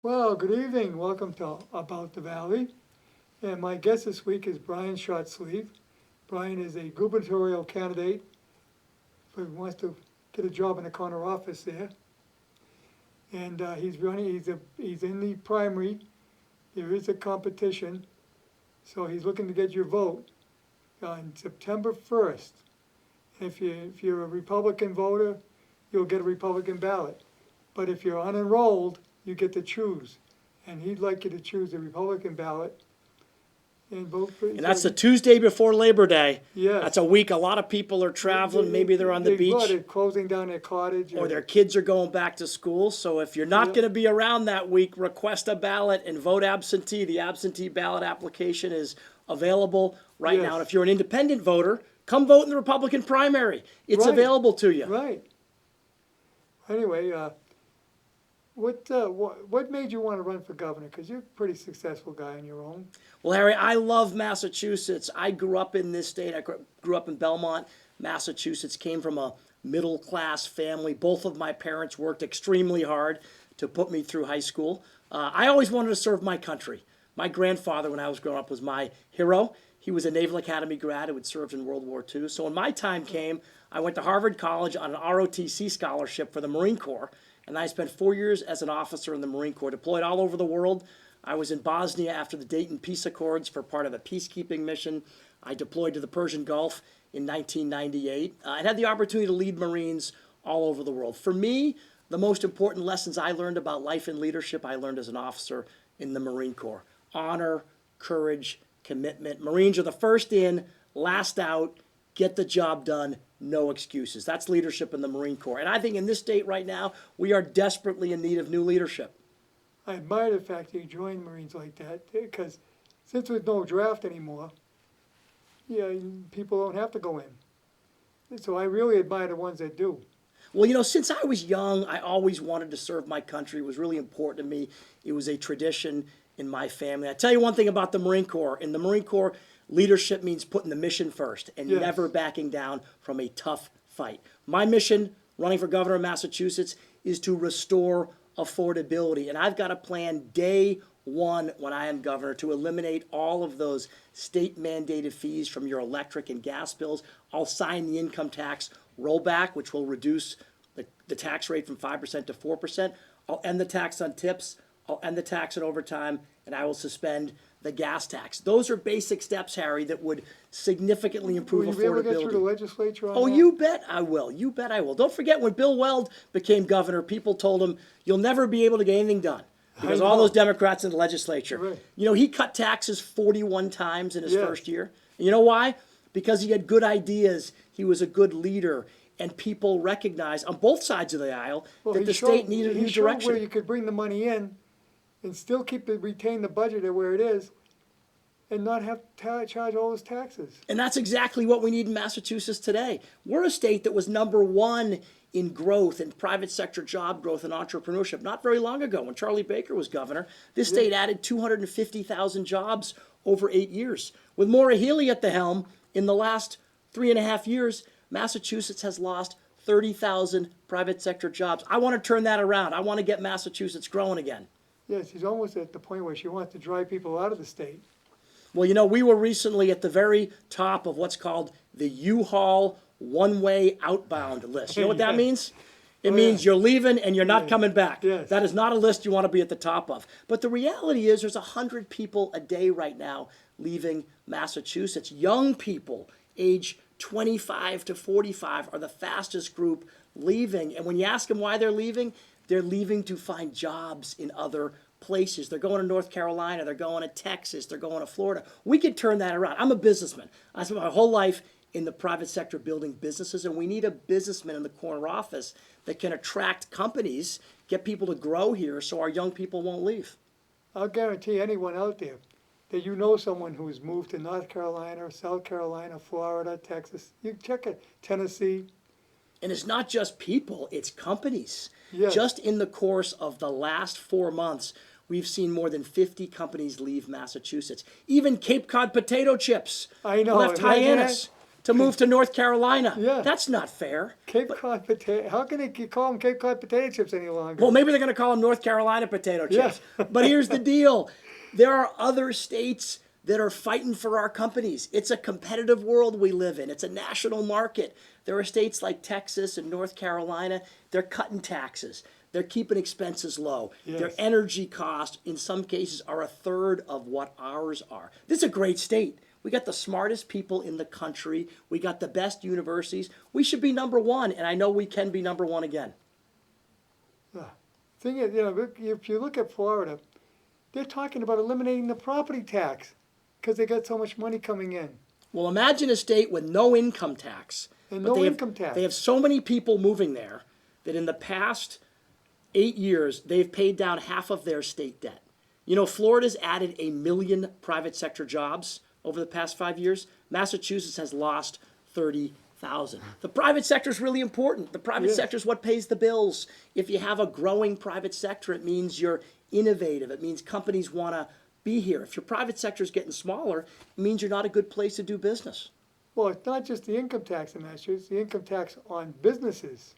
Well, good evening. Welcome to About the Valley. And my guest this week is Brian Shortsleeve. Brian is a gubernatorial candidate who wants to get a job in the corner office there. And he's running. He's in the primary. There is a competition, so he's looking to get your vote on September 1st. If you're a Republican voter, you'll get a Republican ballot. But if you're unenrolled, you get to choose. And he'd like you to choose the Republican ballot and vote for. And that's the Tuesday before Labor Day. Yes. That's a week a lot of people are traveling. Maybe they're on the beach. They're closing down their cottage. Or their kids are going back to school. So if you're not going to be around that week, request a ballot and vote absentee. The absentee ballot application is available right Yes. now. And if you're an independent voter, come vote in the Republican primary. It's Right. available to you. Right. Anyway, what made you want to run for governor? Because you're a pretty successful guy on your own. Well, Harry, I love Massachusetts. I grew up in this state. I grew up in Belmont, Massachusetts. Came from a middle-class family. Both of my parents worked extremely hard to put me through high school. I always wanted to serve my country. My grandfather, when I was growing up, was my hero. He was a Naval Academy grad who had served in World War II. So when my time came, I went to Harvard College on an ROTC scholarship for the Marine Corps. And I spent 4 years as an officer in the Marine Corps, deployed all over the world. I was in Bosnia after the Dayton Peace Accords for part of a peacekeeping mission. I deployed to the Persian Gulf in 1998 and had the opportunity to lead Marines all over the world. For me, the most important lessons I learned about life and leadership, I learned as an officer in the Marine Corps. Honor, courage, commitment. Marines are the first in, last out, get the job done, no excuses. That's leadership in the Marine Corps. And I think in this state right now, we are desperately in need of new leadership. I admire the fact that you joined Marines like that, because since there's no draft anymore, yeah, people don't have to go in. So I really admire the ones that do. Well, you know, since I was young, I always wanted to serve my country. It was really important to me. It was a tradition in my family. I tell you one thing about the Marine Corps. In the Marine Corps, leadership means putting the mission first and Yes. never backing down from a tough fight. My mission, running for governor of Massachusetts, is to restore affordability. And I've got a plan day one when I am governor to eliminate all of those state mandated fees from your electric and gas bills. I'll sign the income tax rollback, which will reduce the tax rate from 5% to 4%. I'll end the tax on tips. I'll end the tax on overtime, and I will suspend the gas tax. Those are basic steps, Harry, that would significantly improve Will you be able to get through the affordability. legislature on Oh, that? you bet I will. You bet I will. Don't forget when Bill Weld became governor, people told him, you'll never be able to get anything done because I all know. those Democrats in the legislature. Right. You know, he cut taxes 41 times in his Yes. first year. And you know why? Because he had good ideas. He was a good leader. And people recognized on both sides of the aisle Well, that he the showed- state needed a he new showed where direction. you could bring the money in and still retain the budget at where it is and not have to charge all those taxes. And that's exactly what we need in Massachusetts today. We're a state that was number one in growth and private sector job growth and entrepreneurship not very long ago when Charlie Baker was governor. This state added 250,000 jobs over 8 years. With Maura Healey at the helm, in the last 3.5 years, Massachusetts has lost 30,000 private sector jobs. I want to turn that around. I want to get Massachusetts growing again. Yes, she's almost at the point where she wants to drive people out of the state. Well, you know, we were recently at the very top of what's called the U-Haul one-way outbound list. You know what that Yes. means? It Oh, means yeah. you're leaving and you're not coming back. Yes. That is not a list you want to be at the top of. But the reality is there's 100 people a day right now leaving Massachusetts. Young people, age 25 to 45, are the fastest group leaving. And when you ask them why they're leaving to find jobs in other places. They're going to North Carolina, they're going to Texas, they're going to Florida. We could turn that around. I'm a businessman. I spent my whole life in the private sector building businesses, and we need a businessman in the corner office that can attract companies, get people to grow here so our young people won't leave. I'll guarantee anyone out there that you know someone who's moved to North Carolina, South Carolina, Florida, Texas. You check it, Tennessee. And it's not just people, it's companies. Yes. Just in the course of the last 4 months, we've seen more than 50 companies leave Massachusetts. Even Cape Cod potato chips I know. left Imagine Hyannis. to move to North Carolina. Yeah. That's not fair. Cape Cod potato. How can they call them Cape Cod potato chips any longer? Well, maybe they're going to call them North Carolina potato chips. Yeah. But here's the deal. There are other states that are fighting for our companies. It's a competitive world we live in. It's a national market. There are states like Texas and North Carolina. They're cutting taxes. They're keeping expenses low. Yes. Their energy costs, in some cases, are a third of what ours are. This is a great state. We got the smartest people in the country. We got the best universities. We should be number one, and I know we can be number one again. Thing is, if you look at Florida, they're talking about eliminating the property tax because they got so much money coming in. Well, imagine a state with no income tax. And but no they have- income tax. They have so many people moving there that in the past 8 years, they've paid down half of their state debt. You know, Florida's added 1 million private sector jobs over the past 5 years. Massachusetts has lost 30,000. The private sector is really important. The private Yes. sector is what pays the bills. If you have a growing private sector, it means you're innovative. It means companies want to be here. If your private sector is getting smaller, it means you're not a good place to do business. Well, it's not just the income tax in Massachusetts, the income tax on businesses.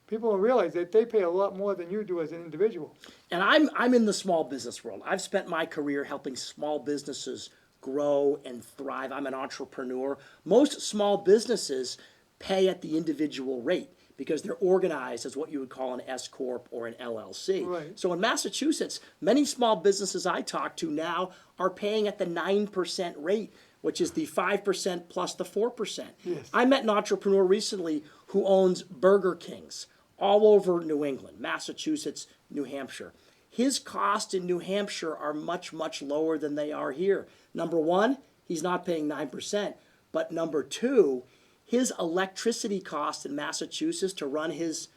People don't realize that they pay a lot more than you do as an individual. And I'm in the small business world. I've spent my career helping small businesses grow and thrive. I'm an entrepreneur. Most small businesses pay at the individual rate because they're organized as what you would call an S Corp or an LLC. Right. So in Massachusetts, many small businesses I talk to now are paying at the 9% rate, which is the 5% plus the 4%. Yes. I met an entrepreneur recently who owns Burger Kings all over New England, Massachusetts, New Hampshire. His costs in New Hampshire are much, much lower than they are here. Number one, he's not paying 9%. But number two, his electricity cost in Massachusetts to run his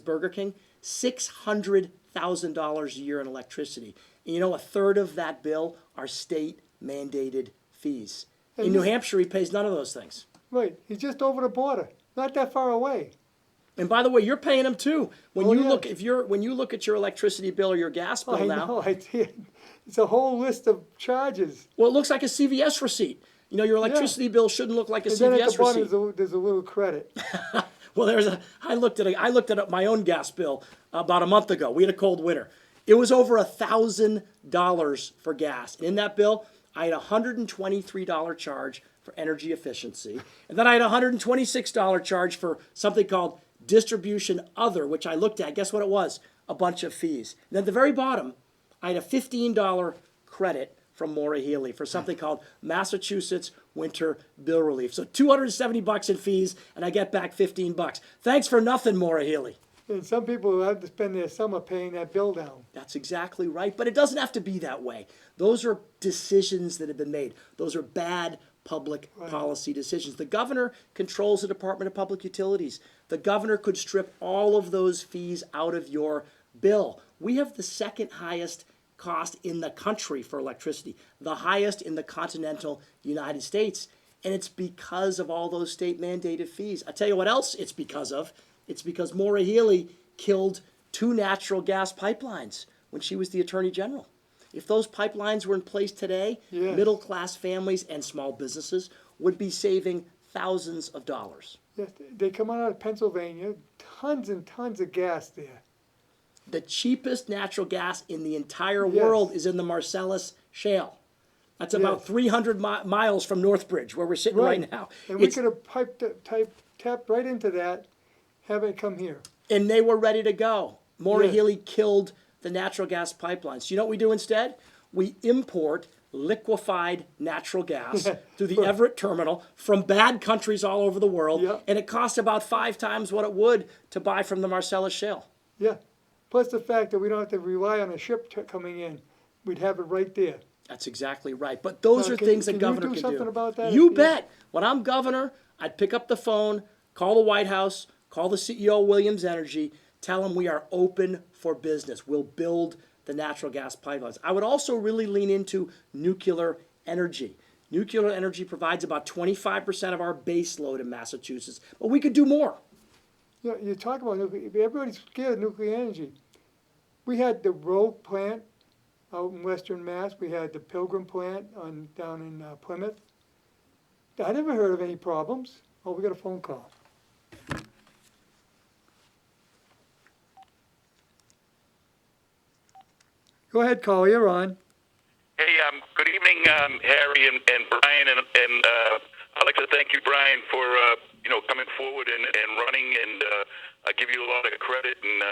Burger King, $600,000 a year in electricity. And you know, a third of that bill are state mandated fees. In New Hampshire, he pays none of those things. Right, he's just over the border, not that far away. And by the way, you're paying them too. When Oh, you yeah. look, when you look at your electricity bill or your gas bill I now, know, I did. It's a whole list of charges. well, it looks like a CVS receipt. You know, your electricity bill shouldn't look like a And then at the CVS bottom, receipt. there's a little credit. Well, I looked at my own gas bill about a month ago. We had a cold winter. It was over $1,000 for gas. And in that bill, I had a $123 charge for energy efficiency. And then I had a $126 charge for something called distribution other, which I looked at. Guess what it was? A bunch of fees. And at the very bottom, I had a $15 credit from Maura Healey for something called Massachusetts Winter Bill Relief. So $270 in fees, and I get back $15. Thanks for nothing, Maura Healey. And some people have to spend their summer paying that bill down. That's exactly right. But it doesn't have to be that way. Those are decisions that have been made. Those are bad public policy decisions. The governor controls the Department of Public Utilities. The governor could strip all of those fees out of your bill. We have the second highest cost in the country for electricity, the highest in the continental United States. And it's because of all those state mandated fees. I tell you what else it's because of. It's because Maura Healey killed 2 natural gas pipelines when she was the Attorney General. If those pipelines were in place today, Yes. middle-class families and small businesses would be saving thousands of dollars. Yes, they come out of Pennsylvania, tons and tons of gas there. The cheapest natural gas in the entire Yes. world is in the Marcellus Shale. That's about Yes. 300 miles from Northbridge, where we're sitting right now. And we It's- could have tapped right into that, have it come here. and they were ready to go. Maura Yes. Healey killed the natural gas pipelines. You know what we do instead? We import liquefied natural gas through the Everett terminal from bad countries all over the world, Yeah. and it costs about 5 times what it would to buy from the Marcellus Shale. Yeah. Plus the fact that we don't have to rely on a ship coming in. We'd have it right there. That's exactly right. But those Now, are can- things the can you governor do can something do. about that? You If- bet. When I'm governor, I'd pick up the phone, call the White House, call the CEO of Williams Energy, tell them we are open for business. We'll build the natural gas pipelines. I would also really lean into nuclear energy. Nuclear energy provides about 25% of our base load in Massachusetts, but we could do more. You talk about nuclear, everybody's scared of nuclear energy. We had the Roe plant out in Western Mass. We had the Pilgrim plant down in Plymouth. I never heard of any problems. Oh, we got a phone call. Go ahead, caller, you're on. Hey, good evening, Harry and Brian, and I'd like to thank you, Brian, for coming forward and running, and I give you a lot of credit. And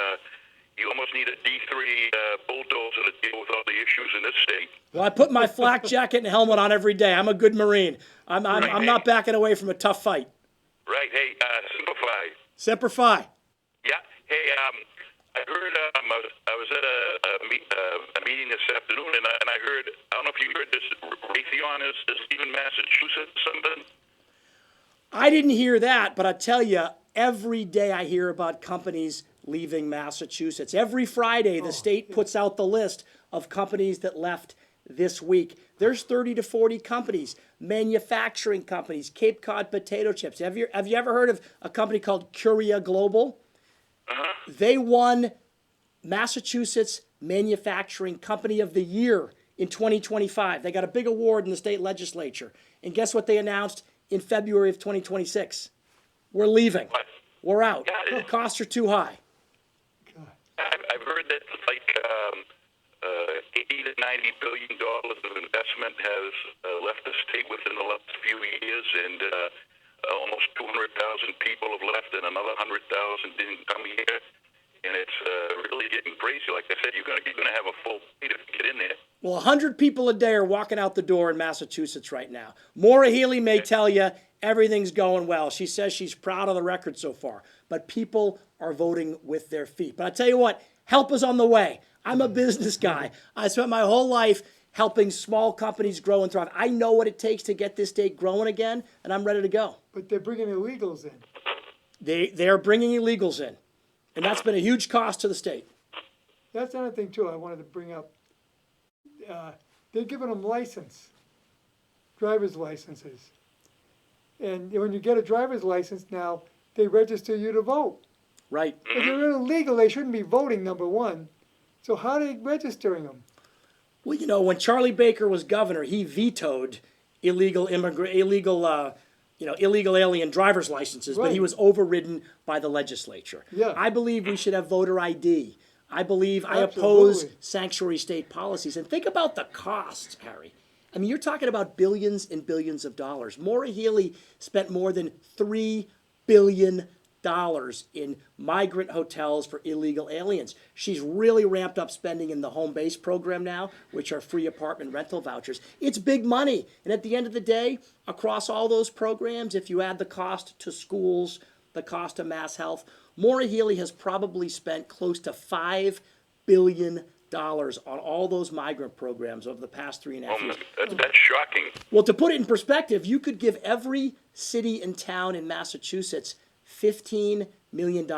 you almost need a D3 bulldozer to deal with all the issues in this state. Well, I put my flak jacket and helmet on every day. I'm a good Marine. I'm not backing away from a tough fight. Right. Hey, simplify. Semper Fi. Yeah. Hey, I heard I was at a meeting this afternoon, and I heard, I don't know if you heard this, Raytheon is leaving Massachusetts or something. I didn't hear that, but I tell you, every day I hear about companies leaving Massachusetts. Every Friday, the state puts out the list of companies that left this week. There's 30 to 40 companies, manufacturing companies, Cape Cod potato chips. Have you ever heard of a company called Curia Global? They won Massachusetts Manufacturing Company of the Year in 2025. They got a big award in the state legislature. And guess what they announced in February of 2026? We're leaving. What? We're out. Yeah, Costs are too high. I've heard that like 80 to 90 billion dollars of investment has left the state within the last few years, and almost 200,000 people have left, and another 100,000 didn't come here. And it's really getting crazy. Like I said, you're gonna have a full plate if you get in there. Well, 100 people a day are walking out the door in Massachusetts right now. Maura Healey may tell you everything's going well. She says she's proud of the record so far. But people are voting with their feet. But I tell you what, help is on the way. I'm a business guy. I spent my whole life helping small companies grow and thrive. I know what it takes to get this state growing again, and I'm ready to go. But they're bringing illegals in. They're bringing illegals in. And that's been a huge cost to the state. That's another thing, too, I wanted to bring up. They're giving them driver's licenses. And when you get a driver's license now, they register you to vote. Right. If they're illegal, they shouldn't be voting, number one. So how are they registering them? Well, you know, when Charlie Baker was governor, he vetoed illegal alien driver's licenses, but he Right. was overridden by the legislature. Yeah. I believe we should have voter ID. I oppose Absolutely. sanctuary state policies. And think about the cost, Harry. I mean, you're talking about billions and billions of dollars. Maura Healey spent more than $3 billion in migrant hotels for illegal aliens. She's really ramped up spending in the home base program now, which are free apartment rental vouchers. It's big money. And at the end of the day, across all those programs, if you add the cost to schools, the cost of mass health, Maura Healey has probably spent close to $5 billion on all those migrant programs over the past 3.5 years. That's shocking. Well, to put it in perspective, you could give every city and town in Massachusetts $15 million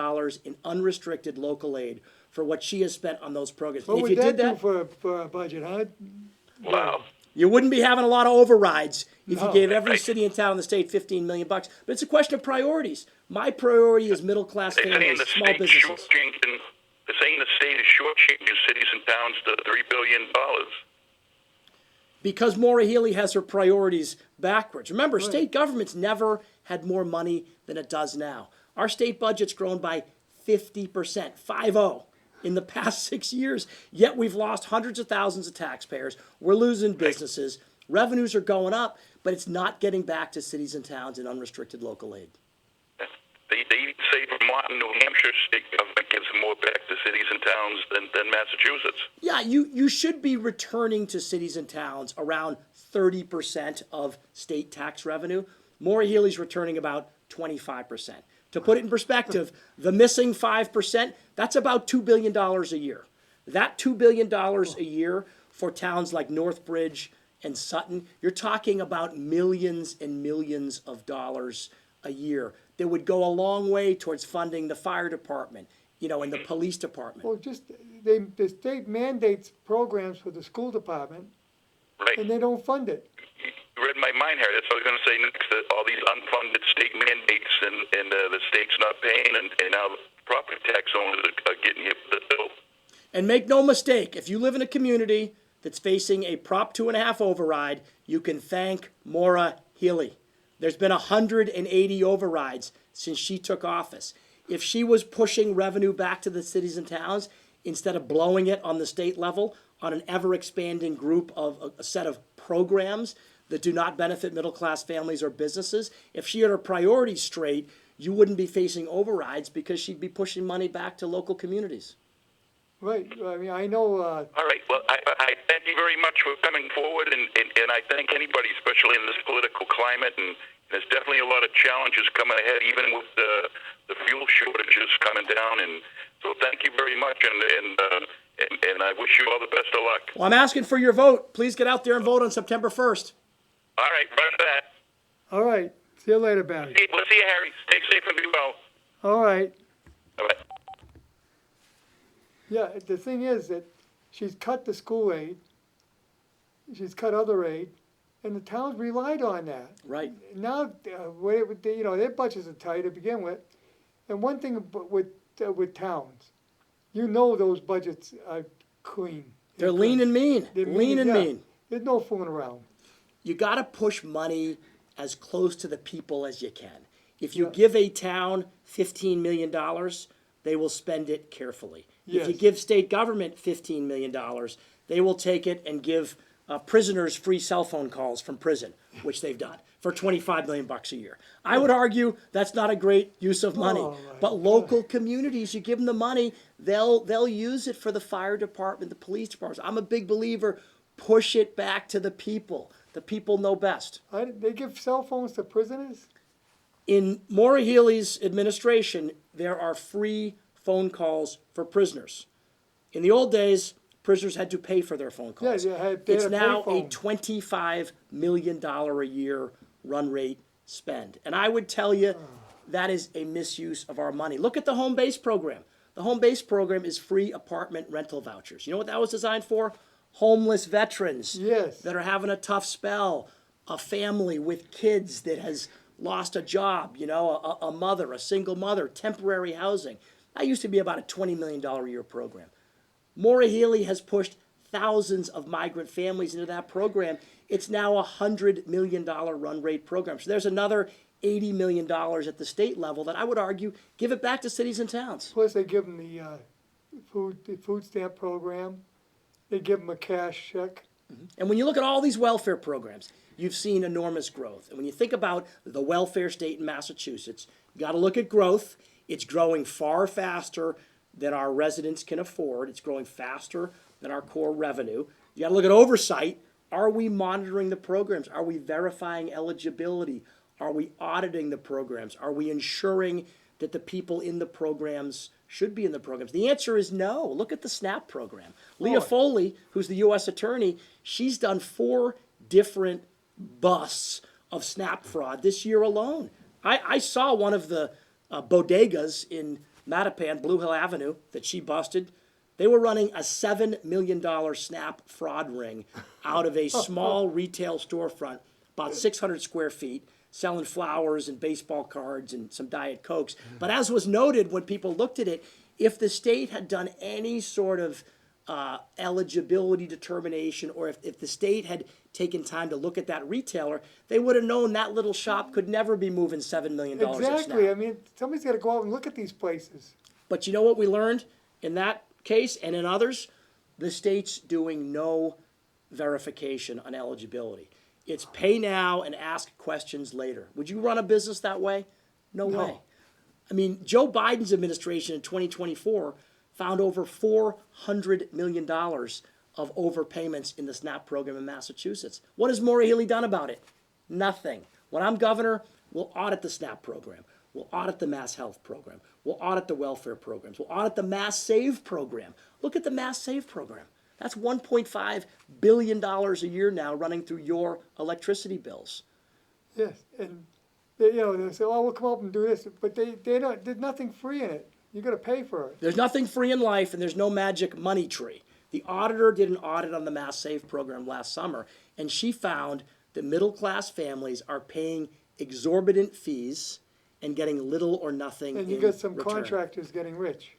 in unrestricted local aid for what she has spent on those programs. What If would you that did do that, for a budget, huh? Wow. you wouldn't be having a lot of overrides if you No. gave every city and town in the state $15 million. But it's a question of priorities. My priority is middle-class They're saying families, the small state's businesses. shortchanging. They're saying the state is shortchanging cities and towns to $3 billion. Because Maura Healey has her priorities backwards. Remember, state governments never had more money than it does now. Our state budget's grown by 50%, 50, in the past 6 years, yet we've lost hundreds of thousands of taxpayers. We're losing businesses. Revenues are going up, but it's not getting back to cities and towns in unrestricted local aid. They say Vermont and New Hampshire state government gives more back to cities and towns than Massachusetts. Yeah, you should be returning to cities and towns around 30% of state tax revenue. Maura Healey's returning about 25%. To put it in perspective, the missing 5%, that's about $2 billion a year. That $2 billion a year for towns like Northbridge and Sutton, you're talking about millions and millions of dollars a year that would go a long way towards funding the fire department, and the police department. Well, the state mandates programs for the school department, Right. and they don't fund it. You read my mind, Harry. That's what I was going to say next. That all these unfunded state mandates and the state's not paying, and now the property tax owners are getting hit with the bill. And make no mistake, if you live in a community that's facing a Prop 2.5 override, you can thank Maura Healey. There's been 180 overrides since she took office. If she was pushing revenue back to the cities and towns instead of blowing it on the state level on an ever-expanding group of a set of programs that do not benefit middle-class families or businesses, if she had her priorities straight, you wouldn't be facing overrides because she'd be pushing money back to local communities. Right, I mean, I know, All right. Well, I thank you very much for coming forward, and I thank anybody, especially in this political climate. And there's definitely a lot of challenges coming ahead, even with the fuel shortages coming down. And so thank you very much, and I wish you all the best of luck. Well, I'm asking for your vote. Please get out there and vote on September 1st. All right, roger that. all right, see you later, Barry. We'll see you, Harry. Stay safe and be well. All right, All right. yeah, the thing is that she's cut the school aid, she's cut other aid, and the towns relied on that. Right. Now, their budgets are tight to begin with. And one thing with towns, those budgets are clean. They're lean and mean. They're Lean and yeah. mean. There's no fooling around. You got to push money as close to the people as you can. If you Yeah. give a town $15 million, they will spend it carefully. If you Yes. give state government $15 million, they will take it and give prisoners free cell phone calls from prison, which they've done for $25 million a year. I would argue that's not a great use of money. Oh, my But local communities, you give them the money, they'll use it for the fire department, the police departments. I'm a big believer. Push it back to the people. The people know best. They give cell phones to prisoners? In Maura Healey's administration, there are free phone calls for prisoners. In the old days, prisoners had to pay for their phone calls. Yeah, they had a It's now a payphone. $25 million a year run rate spend. And I would tell you that is a misuse of our money. Look at the home base program. The home base program is free apartment rental vouchers. You know what that was designed for? Homeless veterans Yes. that are having a tough spell, a family with kids that has lost a job, a mother, a single mother, temporary housing. That used to be about a $20 million a year program. Maura Healey has pushed thousands of migrant families into that program. It's now a $100 million run rate program. So there's another $80 million at the state level that I would argue give it back to cities and towns. Plus, they give them the food stamp program. They give them a cash check. And when you look at all these welfare programs, you've seen enormous growth. And when you think about the welfare state in Massachusetts, you got to look at growth. It's growing far faster than our residents can afford. It's growing faster than our core revenue. You got to look at oversight. Are we monitoring the programs? Are we verifying eligibility? Are we auditing the programs? Are we ensuring that the people in the programs should be in the programs? The answer is no. Look at the SNAP program. Leah Foley, who's the U.S. attorney, she's done 4 different busts of SNAP fraud this year alone. I saw one of the bodegas in Mattapan, Blue Hill Avenue, that she busted. They were running a $7 million SNAP fraud ring out of a small retail storefront, about 600 square feet, selling flowers and baseball cards and some Diet Cokes. But as was noted when people looked at it, if the state had done any sort of eligibility determination, or if the state had taken time to look at that retailer, they would have known that little shop could never be moving $7 million of Exactly. SNAP. I mean, somebody's got to go out and look at these places. But you know what we learned in that case and in others? The state's doing no verification on eligibility. It's pay now and ask questions later. Would you run a business that way? No way. I mean, Joe Biden's administration in 2024 found over $400 million of overpayments in the SNAP program in Massachusetts. What has Maura Healey done about it? Nothing. When I'm governor, we'll audit the SNAP program. We'll audit the Mass Health program. We'll audit the welfare programs. We'll audit the Mass Save program. Look at the Mass Save program. That's $1.5 billion a year now running through your electricity bills. Yes, and they say, "Oh, we'll come up and do this," but there's nothing free in it. You got to pay for it. There's nothing free in life, and there's no magic money tree. The auditor did an audit on the Mass Save program last summer, and she found that middle-class families are paying exorbitant fees and getting little or nothing And you in got some return. contractors getting rich.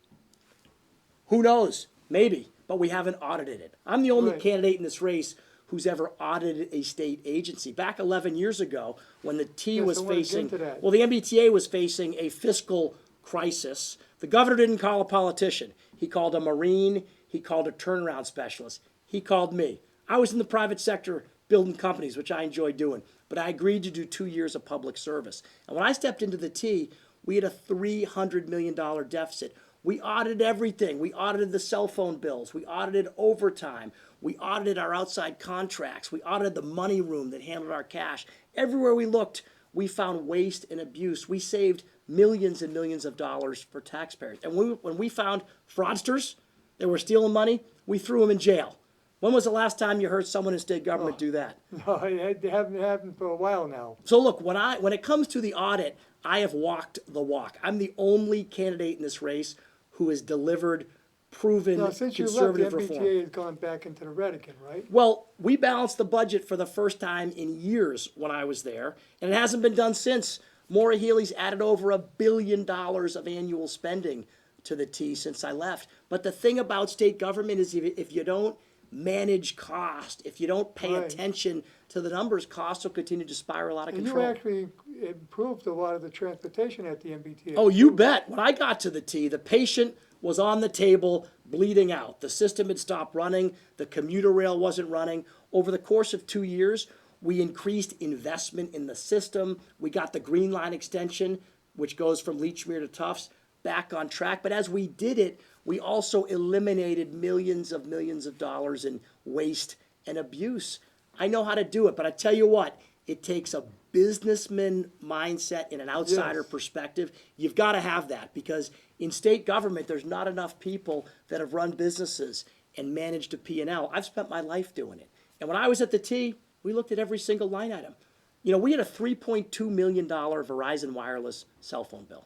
Who knows? Maybe, but we haven't audited it. I'm the only Right. candidate in this race who's ever audited a state agency. Back 11 years ago, when the T was so what is facing, into that? well, the MBTA was facing a fiscal crisis. The governor didn't call a politician. He called a Marine, he called a turnaround specialist. He called me. I was in the private sector building companies, which I enjoyed doing, but I agreed to do 2 years of public service. And when I stepped into the T, we had a $300 million deficit. We audited everything. We audited the cell phone bills. We audited overtime. We audited our outside contracts. We audited the money room that handled our cash. Everywhere we looked, we found waste and abuse. We saved millions and millions of dollars for taxpayers. And when we found fraudsters that were stealing money, we threw them in jail. When was the last time you heard someone in state government do that? No, it hasn't happened for a while now. So look, when it comes to the audit, I have walked the walk. I'm the only candidate in this race who has delivered proven Now, since you left, the conservative reform. MBTA has gone back into the red again, right? Well, we balanced the budget for the first time in years when I was there, and it hasn't been done since. Maura Healey's added over $1 billion of annual spending to the T since I left. But the thing about state government is if you don't manage cost, if you don't pay Right. attention to the numbers, costs will continue to spiral out of And control. you actually improved a lot of the transportation at the MBTA. Oh, you bet. When I got to the T, the patient was on the table bleeding out. The system had stopped running. The commuter rail wasn't running. Over the course of 2 years, we increased investment in the system. We got the Green Line extension, which goes from Leechmere to Tufts, back on track. But as we did it, we also eliminated millions of dollars in waste and abuse. I know how to do it, but I tell you what, it takes a businessman mindset and an outsider Yes. perspective. You've got to have that because in state government, there's not enough people that have run businesses and managed a P&L. I've spent my life doing it. And when I was at the T, we looked at every single line item. You know, we had a $3.2 million Verizon wireless cell phone bill.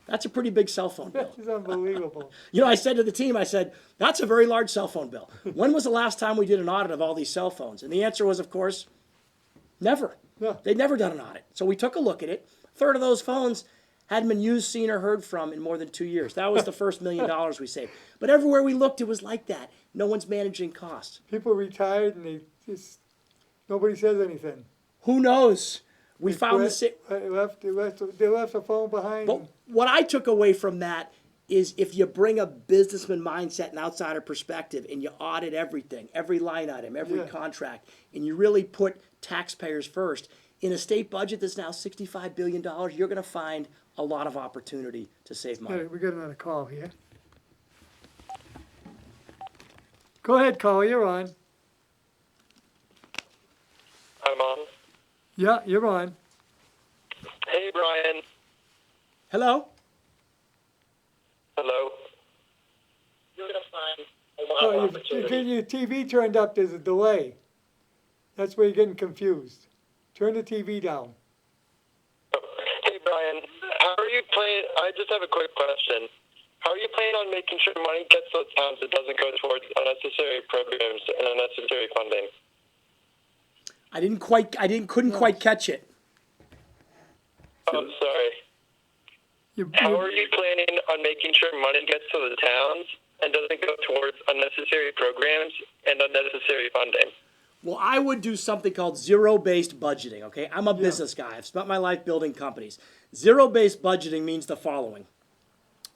That's a pretty big cell phone bill. This is unbelievable. You know, I said to the team, I said, that's a very large cell phone bill. When was the last time we did an audit of all these cell phones? And the answer was, of course, never. Yeah. They'd never done an audit. So we took a look at it. A third of those phones hadn't been used, seen, or heard from in more than 2 years. That was the first $1 million we saved. But everywhere we looked, it was like that. No one's managing costs. People retired and they just, nobody says anything. Who knows? We found the same. They left the phone behind. But what I took away from that is if you bring a businessman mindset and outsider perspective and you audit everything, every line item, every Yeah. contract, and you really put taxpayers first, in a state budget that's now $65 billion, you're going to find a lot of opportunity to save money. Hey, we got another call here. Go ahead, caller, you're on. I'm on. Yeah, you're on. Hey, Brian. Hello? Hello. You're going to find a lot Oh, of you opportunity. get your TV turned up, there's a delay. That's where you're getting confused. Turn the TV down. Hey, Brian. How are you planning? I just have a quick question. How are you planning on making sure money gets to those towns that doesn't go towards unnecessary programs and unnecessary funding? Couldn't quite catch it. Oh, sorry. How are you planning on making sure money gets to the towns and doesn't go towards unnecessary programs and unnecessary funding? Well, I would do something called zero-based budgeting, okay? I'm a business guy. I've spent my life building companies. Zero-based budgeting means the following.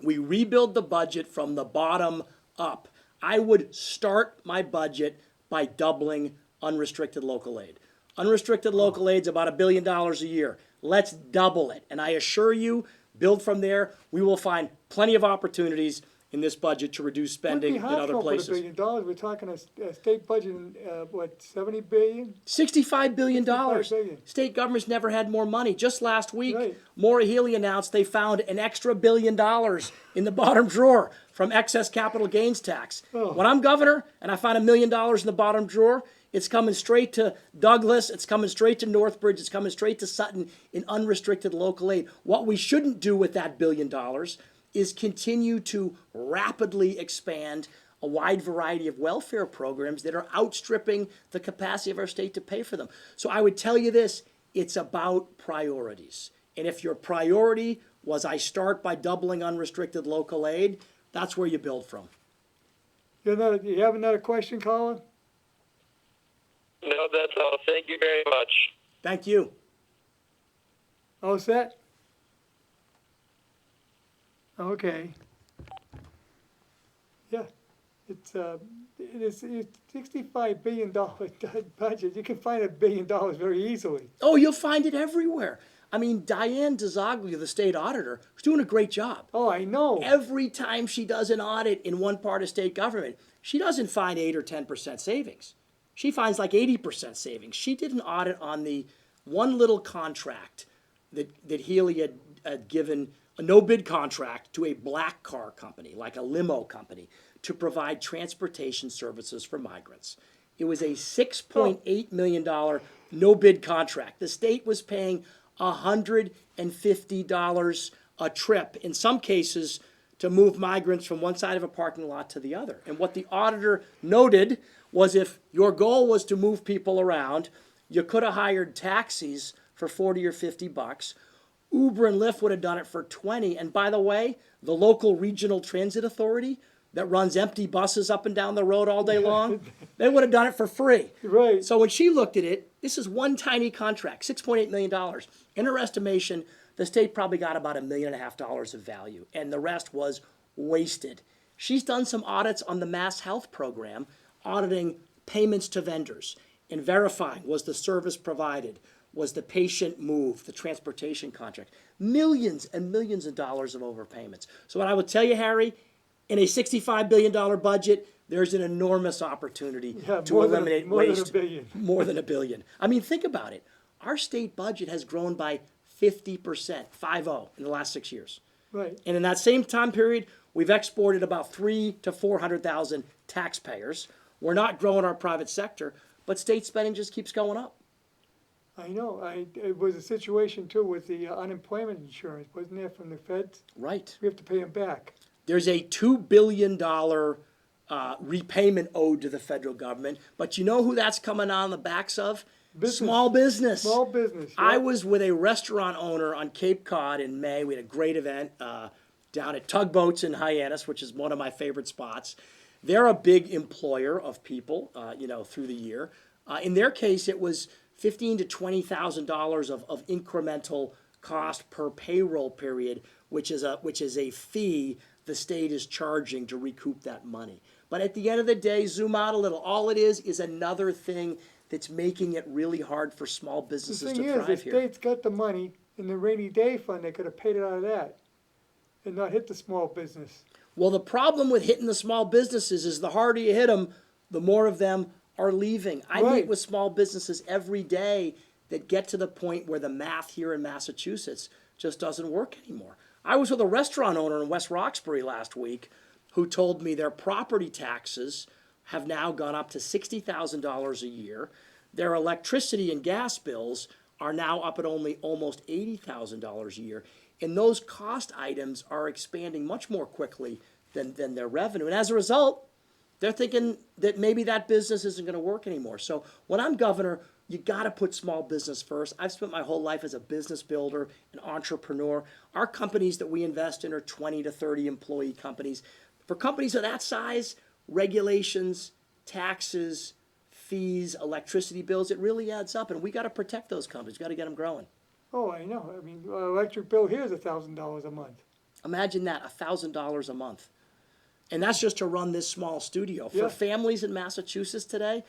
We rebuild the budget from the bottom up. I would start my budget by doubling unrestricted local aid. Unrestricted local aid is about $1 billion a year. Let's double it. And I assure you, build from there. We will find plenty of opportunities in this budget to reduce spending in other places. $1 billion. We're talking a state budget, what, 70 billion? $65 billion. $65 billion. State governments never had more money. Just last week, Right. Maura Healey announced they found an extra $1 billion in the bottom drawer from excess capital gains tax. Oh. When I'm governor and I find $1 million in the bottom drawer, it's coming straight to Douglas, it's coming straight to Northbridge, it's coming straight to Sutton in unrestricted local aid. What we shouldn't do with that $1 billion is continue to rapidly expand a wide variety of welfare programs that are outstripping the capacity of our state to pay for them. So I would tell you this, it's about priorities. And if your priority was I start by doubling unrestricted local aid, that's where you build from. You have another question, Colin? No, that's all. Thank you very much. Thank you. All set? Okay. Yeah, it's $65 billion budget. You can find $1 billion very easily. Oh, you'll find it everywhere. I mean, Diane DeZoglia, the state auditor, is doing a great job. Oh, I know. Every time she does an audit in one part of state government, she doesn't find 8 or 10% savings. She finds like 80% savings. She did an audit on the one little contract that Healy had given, a no-bid contract to a black car company, like a limo company, to provide transportation services for migrants. It was a $6.8 million no-bid contract. The state was paying $150 a trip, in some cases, to move migrants from one side of a parking lot to the other. And what the auditor noted was if your goal was to move people around, you could have hired taxis for 40 or 50 bucks. Uber and Lyft would have done it for 20. And by the way, the local regional transit authority that runs empty buses up and down the road all day long, they would have done it for free. Right. So when she looked at it, this is one tiny contract, $6.8 million. In her estimation, the state probably got about $1.5 million of value, and the rest was wasted. She's done some audits on the Mass Health Program, auditing payments to vendors and verifying was the service provided, was the patient moved, the transportation contract. Millions and millions of dollars of overpayments. So what I would tell you, Harry, in a $65 billion budget, there's an enormous opportunity to eliminate waste. More than $1 billion. I mean, think about it. Our state budget has grown by 50%, 5-0, in the last 6 years. Right. And in that same time period, we've exported about 300,000 to 400,000 taxpayers. We're not growing our private sector, but state spending just keeps going up. I know. It was a situation too with the unemployment insurance, wasn't there, from the feds? Right. We have to pay them back. There's a $2 billion repayment owed to the federal government, but you know who that's coming on the backs of? Business. Small business. Small business. Yeah. I was with a restaurant owner on Cape Cod in May. We had a great event down at Tugboats in Hyannis, which is one of my favorite spots. They're a big employer of people, through the year. In their case, it was $15,000 to $20,000 of incremental cost per payroll period, which is a fee the state is charging to recoup that money. But at the end of the day, zoom out a little. All it is another thing that's making it really hard for small businesses to thrive here. The thing is, the state's got the money in the rainy day fund. They could have paid it out of that and not hit the small business. Well, the problem with hitting the small businesses is the harder you hit them, the more of them are leaving. I meet with small businesses every day that get to the point where the math here in Massachusetts just doesn't work anymore. I was with a restaurant owner in West Roxbury last week who told me their property taxes have now gone up to $60,000 a year. Their electricity and gas bills are now up at almost $80,000 a year. And those cost items are expanding much more quickly than their revenue. And as a result, they're thinking that maybe that business isn't going to work anymore. So when I'm governor, you got to put small business first. I've spent my whole life as a business builder, an entrepreneur. Our companies that we invest in are 20 to 30 employee companies. For companies of that size, regulations, taxes, fees, electricity bills, it really adds up. And we got to protect those companies. We got to get them growing. Oh, I know. I mean, electric bill here is $1,000 a month. Imagine that, $1,000 a month. And that's just to run this small studio. For families in Massachusetts today,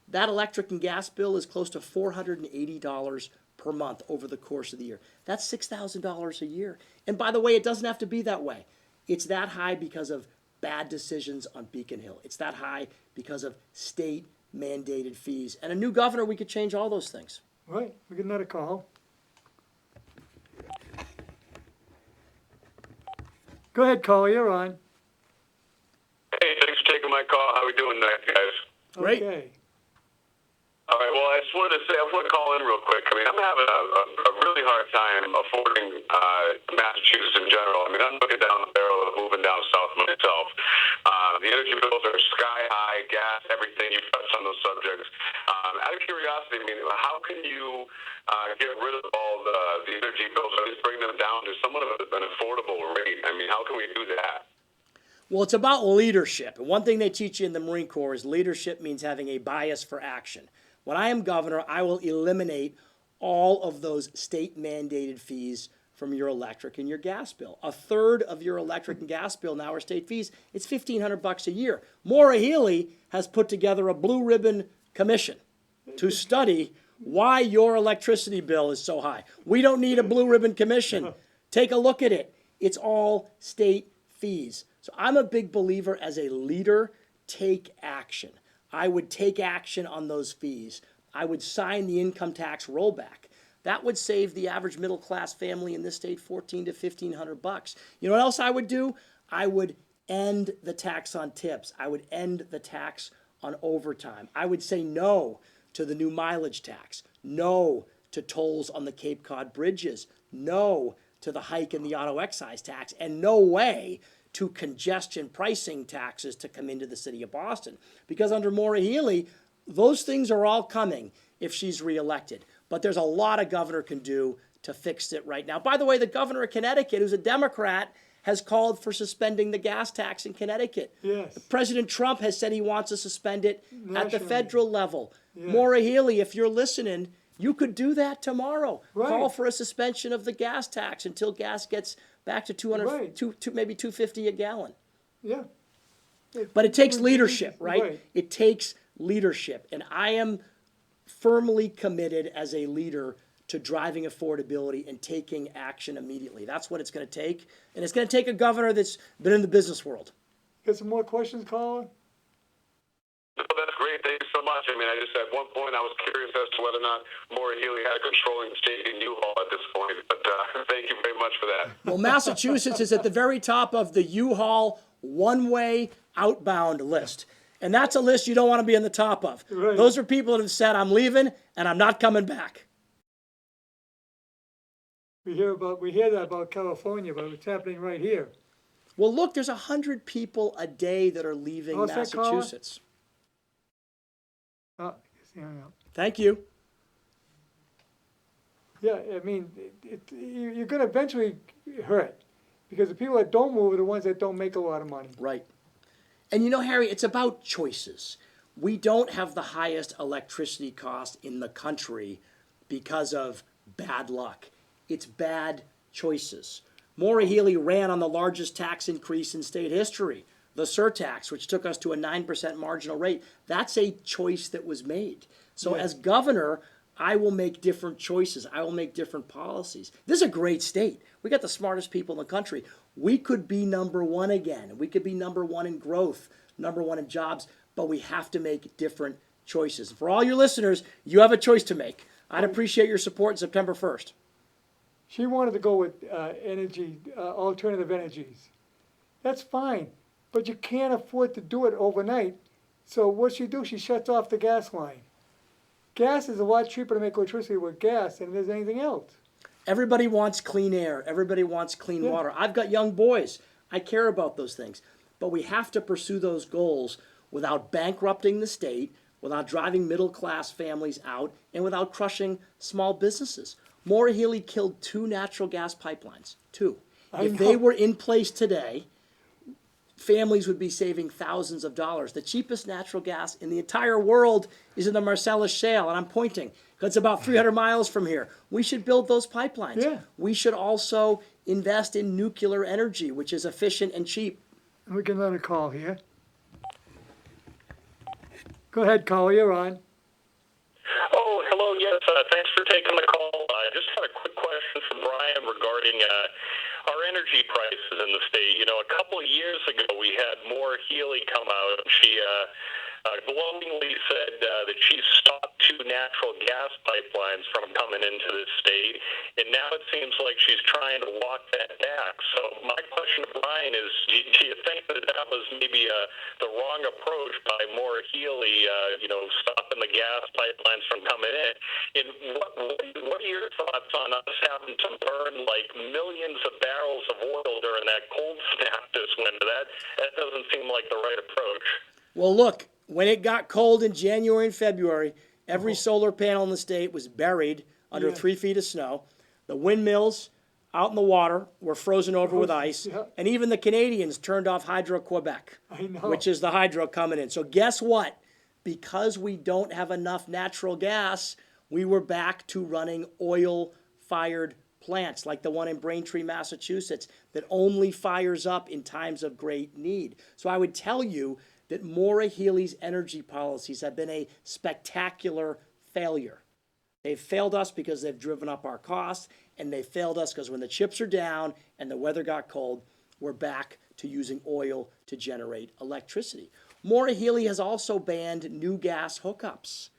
that electric and gas bill is close to $480 per month over the course of the year. That's $6,000 a year. And by the way, it doesn't have to be that way. It's that high because of bad decisions on Beacon Hill. It's that high because of state mandated fees. And a new governor, we could change all those things. Right. We get another call. Go ahead, caller. You're on. Hey, thanks for taking my call. How are we doing tonight, guys? Great. Okay. All right, well, I just wanted to call in real quick. I mean, I'm having a really hard time affording Massachusetts in general. I mean, I'm looking down the barrel of moving down south myself. The energy bills are sky high, gas, everything. You've touched on those subjects. Out of curiosity, I mean, how can you get rid of all the energy bills, or at least bring them down to somewhat of an affordable rate? I mean, how can we do that? Well, it's about leadership. And one thing they teach you in the Marine Corps is leadership means having a bias for action. When I am governor, I will eliminate all of those state mandated fees from your electric and your gas bill. A third of your electric and gas bill now are state fees. It's $1,500 a year. Maura Healey has put together a blue ribbon commission to study why your electricity bill is so high. We don't need a blue ribbon commission. Take a look at it. It's all state fees. So I'm a big believer, as a leader, take action. I would take action on those fees. I would sign the income tax rollback. That would save the average middle class family in this state $1,400 to $1,500. You know what else I would do? I would end the tax on tips. I would end the tax on overtime. I would say no to the new mileage tax, no to tolls on the Cape Cod bridges, no to the hike in the auto excise tax, and no way to congestion pricing taxes to come into the city of Boston. Because under Maura Healey, those things are all coming if she's reelected. But there's a lot a governor can do to fix it right now. By the way, the governor of Connecticut, who's a Democrat, has called for suspending the gas tax in Connecticut. Yes. President Trump has said he wants to suspend it at the Nationally. federal level. Yes. Maura Healey, if you're listening, you could do that tomorrow. Right. Call for a suspension of the gas tax until gas gets back to 200, Right. maybe $2.50 a gallon. Yeah. But it takes leadership, right? Right. It takes leadership. And I am firmly committed as a leader to driving affordability and taking action immediately. That's what it's going to take. And it's going to take a governor that's been in the business world. Got some more questions, Colin? No, that's great. Thank you so much. I mean, I just at one point I was curious as to whether or not Maura Healey had a controlling stake in U-Haul at this point. But thank you very much for that. Well, Massachusetts is at the very top of the U-Haul one-way outbound list. And that's a list you don't want to be on the top of. Right. Those are people that have said, I'm leaving and I'm not coming back. We hear that about California, but it's happening right here. Well, look, there's 100 people a day that are leaving How's that, Colin? Massachusetts. Oh, it's hanging up. Thank you. Yeah, I mean, you're going to eventually hurt, because the people that don't move are the ones that don't make a lot of money. Right. And you know, Harry, it's about choices. We don't have the highest electricity cost in the country because of bad luck. It's bad choices. Maura Healey ran on the largest tax increase in state history, the surtax, which took us to a 9% marginal rate. That's a choice that was made. So Yeah. as governor, I will make different choices. I will make different policies. This is a great state. We got the smartest people in the country. We could be number one again. We could be number one in growth, number one in jobs, but we have to make different choices. For all your listeners, you have a choice to make. I'd appreciate your support September 1st. She wanted to go with alternative energies. That's fine, but you can't afford to do it overnight. So what she do? She shuts off the gas line. Gas is a lot cheaper to make electricity with gas than there's anything else. Everybody wants clean air. Everybody wants clean Yeah. water. I've got young boys. I care about those things. But we have to pursue those goals without bankrupting the state, without driving middle-class families out, and without crushing small businesses. Maura Healey killed 2 natural gas pipelines. 2. If they were in place today, families would be saving thousands of dollars. The cheapest natural gas in the entire world is in the Marcellus Shale, and I'm pointing because it's about 300 miles from here. We should build those pipelines. Yeah. We should also invest in nuclear energy, which is efficient and cheap. We can let her call here. Go ahead, caller, you're on. Oh, hello. Yes, thanks for taking the call. I just had a quick question for Brian regarding our energy prices in the state. You know, a couple of years ago, we had Maura Healey come out, and she glowingly said that she stopped 2 natural gas pipelines from coming into this state, and now it seems like she's trying to walk that back. So my question to Brian is, do you think that was maybe the wrong approach by Maura Healey, stopping the gas pipelines from coming in? And what are your thoughts on us having to burn like millions of barrels of oil during that cold snap this winter? That doesn't seem like the right approach. Well, look, when it got cold in January and February, every solar panel in the state was buried under 3 feet of snow. The windmills out in the water were frozen over with ice. Yeah. And even the Canadians turned off Hydro-Quebec, I know. which is the hydro coming in. So guess what? because we don't have enough natural gas, we were back to running oil-fired plants like the one in Braintree, Massachusetts, that only fires up in times of great need. So I would tell you that Maura Healey's energy policies have been a spectacular failure. They've failed us because they've driven up our costs, and they failed us because when the chips are down and the weather got cold, we're back to using oil to generate electricity. Maura Healey has also banned new gas hookups.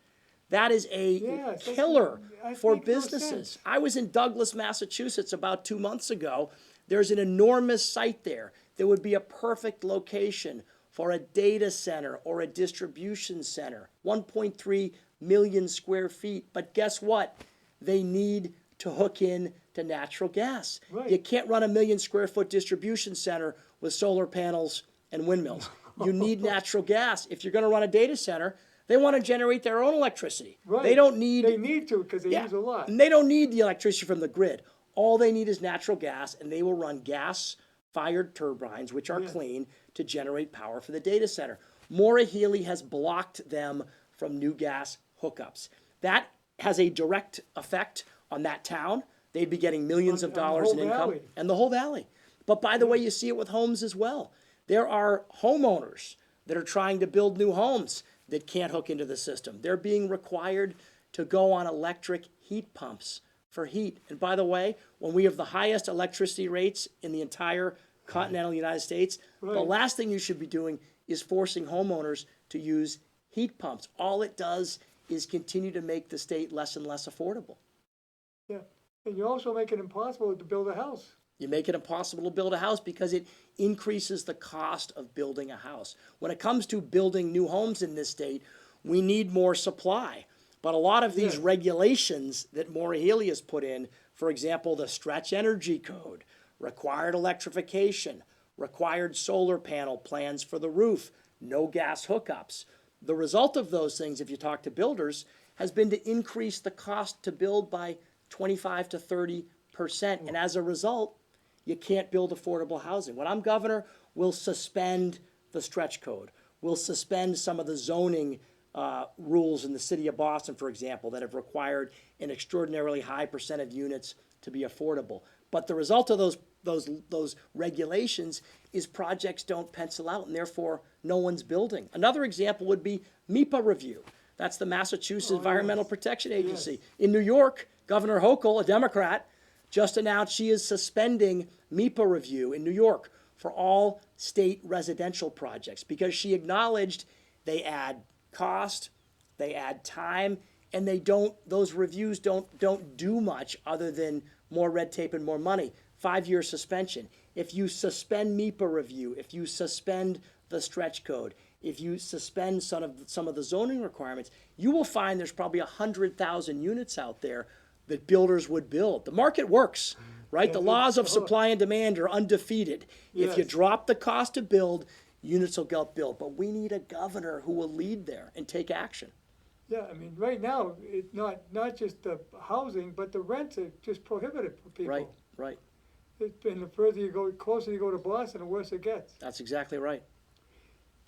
That is a killer for businesses. I was in Douglas, Massachusetts about 2 months ago. There's an enormous site there that would be a perfect location for a data center or a distribution center, 1.3 million square feet. But guess what? They need to hook in to natural gas. Right. You can't run a 1 million square foot distribution center with solar panels and windmills. You need natural gas. If you're going to run a data center, they want to generate their own electricity. Right. They don't need. They need to because they use a lot. And they don't need the electricity from the grid. All they need is natural gas, and they will run gas-fired turbines, which are clean, to generate power for the data center. Maura Healey has blocked them from new gas hookups. That has a direct effect on that town. They'd be getting millions of dollars in income. Valley. And the whole valley. But by the way, you see it with homes as well. There are homeowners that are trying to build new homes that can't hook into the system. They're being required to go on electric heat pumps for heat. And by the way, when we have the highest electricity rates in the entire continental United States, the last thing you should be doing is forcing homeowners to use heat pumps. All it does is continue to make the state less and less affordable. Yeah, and you also make it impossible to build a house. You make it impossible to build a house because it increases the cost of building a house. When it comes to building new homes in this state, we need more supply. But a lot of these regulations that Maura Healey has put in, for example, the stretch energy code, required electrification, required solar panel plans for the roof, no gas hookups. The result of those things, if you talk to builders, has been to increase the cost to build by 25 to 30%. And as a result, you can't build affordable housing. When I'm governor, we'll suspend the stretch code. We'll suspend some of the zoning rules in the city of Boston, for example, that have required an extraordinarily high percent of units to be affordable. But the result of those regulations is projects don't pencil out, and therefore no one's building. Another example would be MEPA review. That's the Massachusetts Environmental Protection Agency. In New York, Governor Hochul, a Democrat, just announced she is suspending MEPA review in New York for all state residential projects because she acknowledged they add cost, they add time, and those reviews don't do much other than more red tape and more money. 5-year suspension. If you suspend MEPA review, if you suspend the stretch code, if you suspend some of the zoning requirements, you will find there's probably 100,000 units out there that builders would build. The market works, right? The laws of supply and demand are undefeated. If you drop the cost to build, units will get built. But we need a governor who will lead there and take action. Yeah, I mean, right now, it's not just the housing, but the rents are just prohibitive for people. Right. And the further you go, closer you go to Boston, the worse it gets. That's exactly right.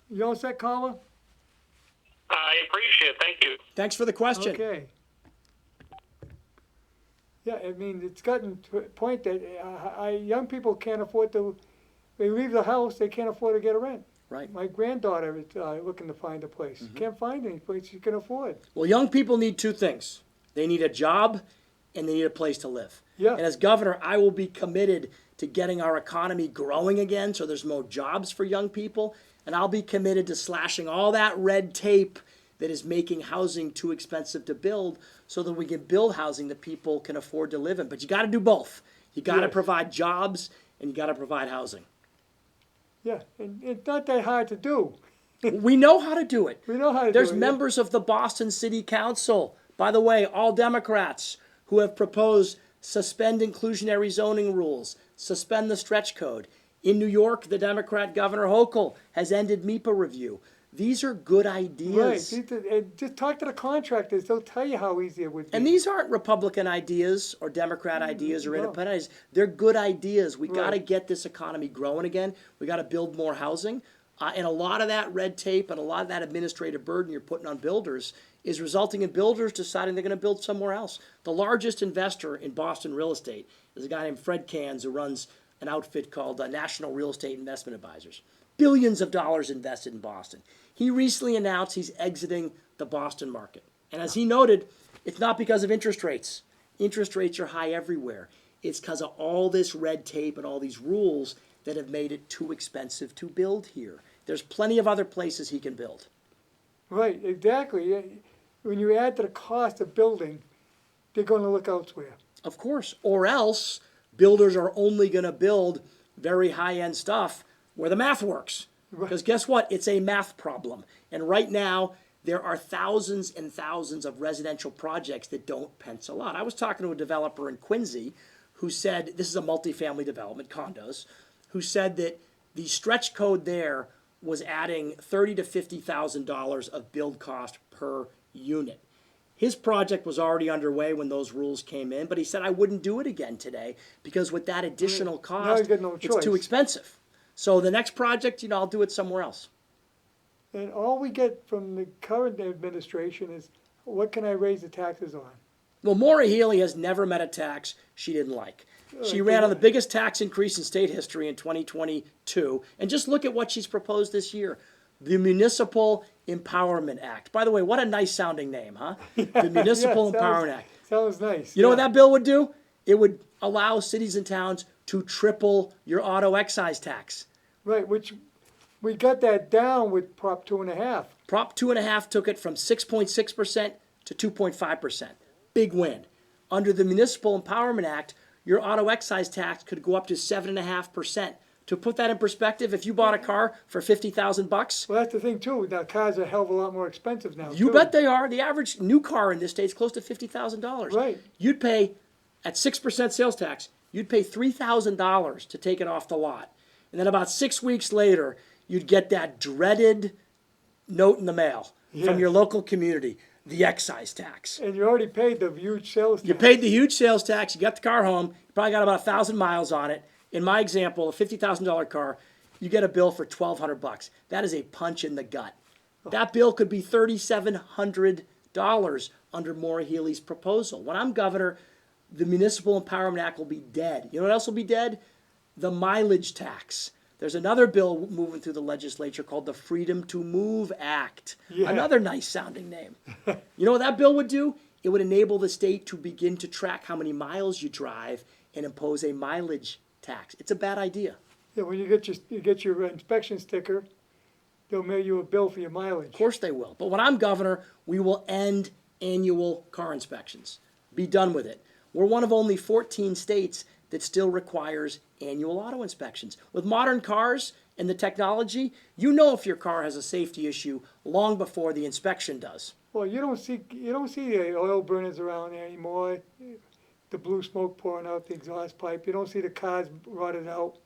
You all set, Carla? I appreciate it. Thank you. Thanks for the question. Okay. Yeah, I mean, it's gotten to a point that young people can't afford to, they leave the house, they can't afford to get a rent. Right. My granddaughter is looking to find a place. Can't find any place she can afford. Well, young people need two things. They need a job and they need a place to live. Yeah. And as governor, I will be committed to getting our economy growing again so there's more jobs for young people. And I'll be committed to slashing all that red tape that is making housing too expensive to build so that we can build housing that people can afford to live in. But you got to do both. You got to provide jobs and you got to provide housing. Yeah, and it's not that hard to do. We know how to do it. We know how to do it. There's members of the Boston City Council, by the way, all Democrats, who have proposed suspend inclusionary zoning rules, suspend the stretch code. In New York, the Democrat Governor Hochul has ended MEPA review. These are good ideas. Right. Just talk to the contractors. They'll tell you how easy it would be. And these aren't Republican ideas or Democrat ideas or independent ideas. They're good ideas. We got to get this economy growing again. We got to build more housing. And a lot of that red tape and a lot of that administrative burden you're putting on builders is resulting in builders deciding they're going to build somewhere else. The largest investor in Boston real estate is a guy named Fred Cans, who runs an outfit called National Real Estate Investment Advisors. Billions of dollars invested in Boston. He recently announced he's exiting the Boston market. And as he noted, it's not because of interest rates. Interest rates are high everywhere. It's because of all this red tape and all these rules that have made it too expensive to build here. There's plenty of other places he can build. Right, exactly. When you add to the cost of building, they're going to look elsewhere. Of course. Or else builders are only going to build very high-end stuff where the math works. Because guess what? It's a math problem. And right now, there are thousands and thousands of residential projects that don't pencil out. I was talking to a developer in Quincy who said, this is a multifamily development, condos, who said that the stretch code there was adding $30,000 to $50,000 of build cost per unit. His project was already underway when those rules came in, but he said, I wouldn't do it again today because with that additional cost, it's too expensive. So the next project, I'll do it somewhere else. And all we get from the current administration is, what can I raise the taxes on? Well, Maura Healey has never met a tax she didn't like. She ran on the biggest tax increase in state history in 2022. And just look at what she's proposed this year. The Municipal Empowerment Act. By the way, what a nice sounding name, huh? The Municipal Empowerment Act. Sounds nice. You know what that bill would do? It would allow cities and towns to triple your auto excise tax. Right, which we got that down with Prop 2.5. Prop 2.5 took it from 6.6% to 2.5%. Big win. Under the Municipal Empowerment Act, your auto excise tax could go up to 7.5%. To put that in perspective, if you bought a car for $50,000, well, that's the thing too. Now cars are a hell of a lot more expensive now. You bet they are. The average new car in this state is close to $50,000. Right. You'd pay at 6% sales tax. You'd pay $3,000 to take it off the lot, and then about 6 weeks later, you'd get that dreaded note in the mail from your local community. The excise tax. And you already paid the huge sales tax. You paid the huge sales tax. You got the car home. You probably got about 1,000 miles on it. In my example, a $50,000 car, you get a bill for $1,200. That is a punch in the gut. That bill could be $3,700 under Maura Healey's proposal. When I'm governor, the Municipal Empowerment Act will be dead. You know what else will be dead? The mileage tax. There's another bill moving through the legislature called the Freedom to Move Act. Yeah. Another nice sounding name. You know what that bill would do? It would enable the state to begin to track how many miles you drive and impose a mileage tax. It's a bad idea. Yeah, when you get your inspection sticker, they'll mail you a bill for your mileage. Of course they will. But when I'm governor, we will end annual car inspections. Be done with it. We're one of only 14 states that still requires annual auto inspections. With modern cars and the technology, you know if your car has a safety issue long before the inspection does. Well, you don't see the oil burners around there anymore, the blue smoke pouring out the exhaust pipe. You don't see the cars rotted out.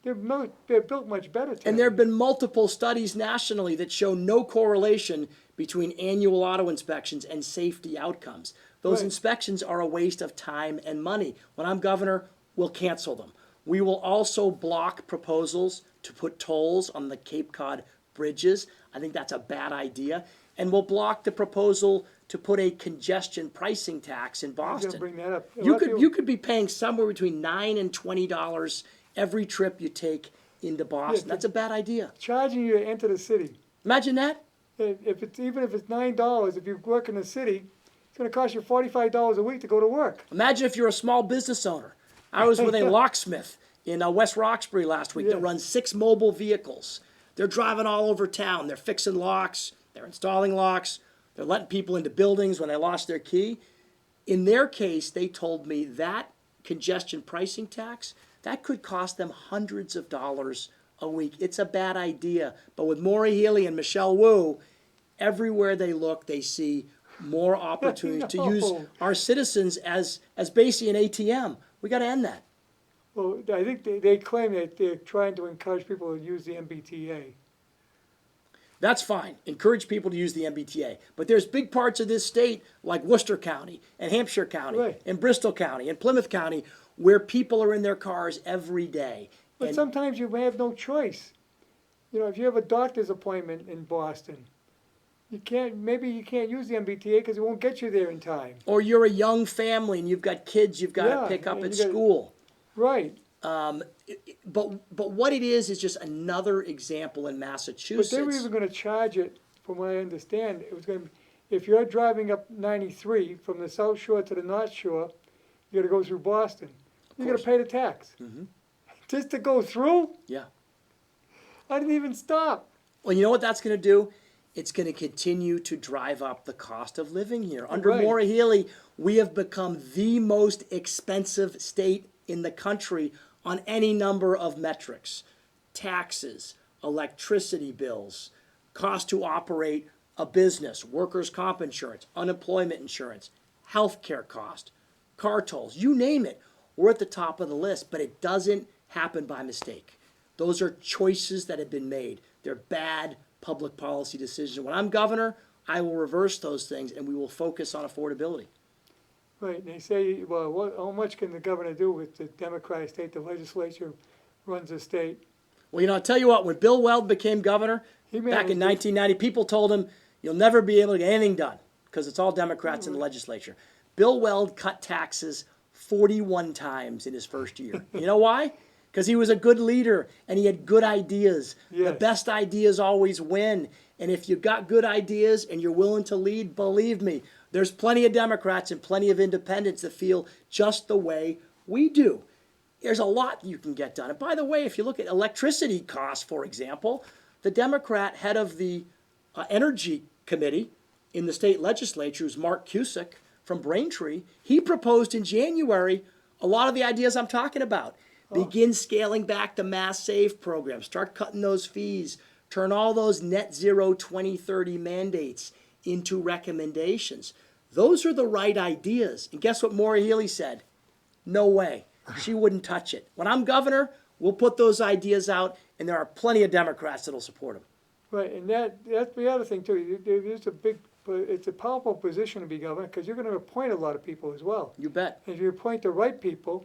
They're built much better today. And there have been multiple studies nationally that show no correlation between annual auto inspections and safety outcomes. Those inspections are a waste of time and money. When I'm governor, we'll cancel them. We will also block proposals to put tolls on the Cape Cod bridges. I think that's a bad idea. And we'll block the proposal to put a congestion pricing tax in Boston. I'm bring that up. You could be paying somewhere between $9 and $20 every trip you take into Boston. That's a bad idea. Charging you to enter the city. Imagine that. Even if it's $9, if you work in the city, it's going to cost you $45 a week to go to work. Imagine if you're a small business owner. I was with a locksmith in West Roxbury last week that runs 6 mobile vehicles. They're driving all over town. They're fixing locks. They're installing locks. They're letting people into buildings when they lost their key. In their case, they told me that congestion pricing tax, that could cost them hundreds of dollars a week. It's a bad idea. But with Maura Healey and Michelle Wu, everywhere they look, they see more opportunities to use our citizens as basically an ATM. We got to end that. Well, I think they claim that they're trying to encourage people to use the MBTA. That's fine. Encourage people to use the MBTA. But there's big parts of this state, like Worcester County and Hampshire County and Bristol County and Plymouth County, where people are in their cars every day. But sometimes you may have no choice. if you have a doctor's appointment in Boston, maybe you can't use the MBTA because it won't get you there in time. Or you're a young family and you've got kids you've got to pick up at school. Right. But what it is just another example in Massachusetts. But they were even going to charge it, from what I understand, it was going to be, if you're driving up 93 from the South Shore to the North Shore, you got to go through Boston. You got to pay the tax. Mm-hmm. Just to go through? Yeah. I didn't even stop. Well, you know what that's going to do? It's going to continue to drive up the cost of living here. Under Maura Healey, we have become the most expensive state in the country on any number of metrics. Taxes, electricity bills, cost to operate a business, workers' comp insurance, unemployment insurance, healthcare cost, car tolls, you name it. We're at the top of the list, but it doesn't happen by mistake. Those are choices that have been made. They're bad public policy decisions. When I'm governor, I will reverse those things and we will focus on affordability. Right. And they say, well, how much can the governor do with the Democratic state? The legislature runs the state. Well, I'll tell you what, when Bill Weld became governor back in 1990, people told him, you'll never be able to get anything done because it's all Democrats in the legislature. Bill Weld cut taxes 41 times in his first year. You know why? Because he was a good leader and he had good ideas. Yes. The best ideas always win. And if you've got good ideas and you're willing to lead, believe me, there's plenty of Democrats and plenty of independents that feel just the way we do. There's a lot you can get done. And by the way, if you look at electricity costs, for example, the Democrat head of the Energy Committee in the state legislature, who's Mark Cusick from Braintree, he proposed in January a lot of the ideas I'm talking about. Begin scaling back the Mass Save program. Start cutting those fees. Turn all those net zero 2030 mandates into recommendations. Those are the right ideas. And guess what Maura Healey said? No way. She wouldn't touch it. When I'm governor, we'll put those ideas out, and there are plenty of Democrats that'll support them. Right, and that's the other thing, too. It's a powerful position to be governor because you're going to appoint a lot of people as well. You bet. And if you appoint the right people,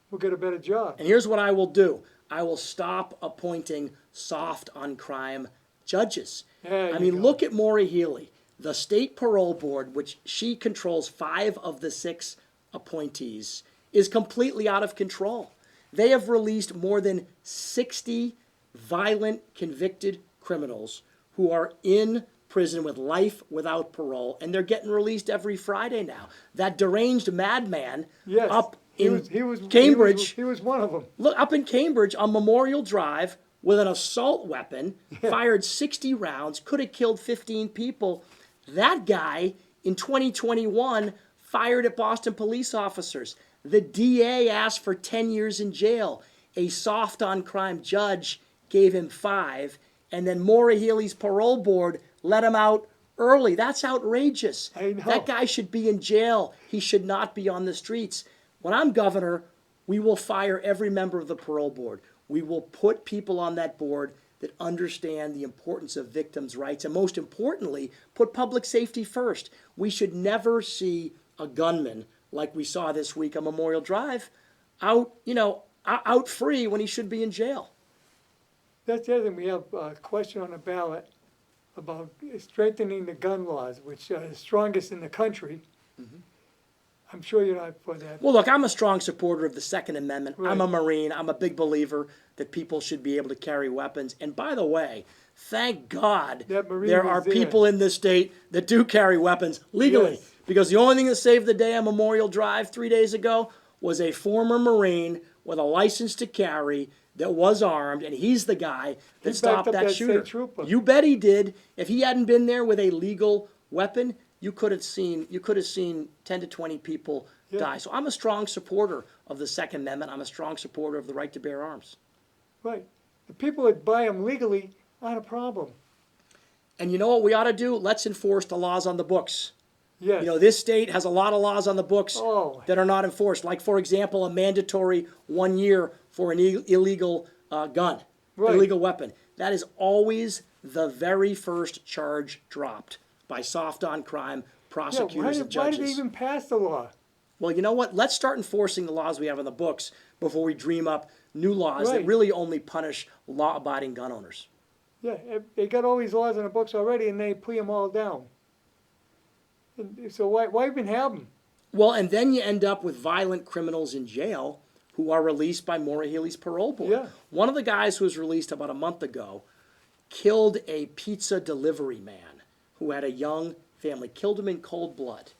we'll get a better job. And here's what I will do. I will stop appointing soft on crime judges. Look at Maura Healey. The state parole board, which she controls 5 of the 6 appointees, is completely out of control. They have released more than 60 violent convicted criminals who are in prison with life without parole, and they're getting released every Friday now. That deranged madman up in Cambridge. He was one of them. Look, up in Cambridge on Memorial Drive with an assault weapon, fired 60 rounds, could have killed 15 people. That guy in 2021 fired at Boston police officers. The DA asked for 10 years in jail. A soft on crime judge gave him 5, and then Maura Healey's parole board let him out early. That's outrageous. I know. That guy should be in jail. He should not be on the streets. When I'm governor, we will fire every member of the parole board. We will put people on that board that understand the importance of victims' rights, and most importantly, put public safety first. We should never see a gunman like we saw this week on Memorial Drive out free when he should be in jail. That's the other thing. We have a question on the ballot about strengthening the gun laws, which are the strongest in the country. Mm-hmm. I'm sure you're not for that. Well, look, I'm a strong supporter of the Second Amendment. Right. I'm a Marine. I'm a big believer that people should be able to carry weapons. And by the way, thank God there are people in this state that do carry weapons legally. Yes. Because the only thing that saved the day on Memorial Drive 3 days ago was a former Marine with a license to carry that was armed, and he's the guy that stopped that shooter. You bet he did. If he hadn't been there with a legal weapon, you could have seen 10 to 20 people die. So I'm a strong supporter of the Second Amendment. I'm a strong supporter of the right to bear arms. Right. The people that buy them legally aren't a problem. And you know what we ought to do? Let's enforce the laws on the books. Yes. This state has a lot of laws on the books that are not enforced. Like, for example, a mandatory 1 year for an illegal gun, illegal weapon. That is always the very first charge dropped by soft on crime prosecutors and judges. Why did they even pass the law? Well, you know what? Let's start enforcing the laws we have on the books before we dream up new laws that really only punish law-abiding gun owners. Yeah, they got all these laws in the books already, and they plea them all down. And so why even have them? Well, and then you end up with violent criminals in jail who are released by Maura Healey's parole board. Yeah. One of the guys who was released about a month ago killed a pizza delivery man who had a young family, killed him in cold blood.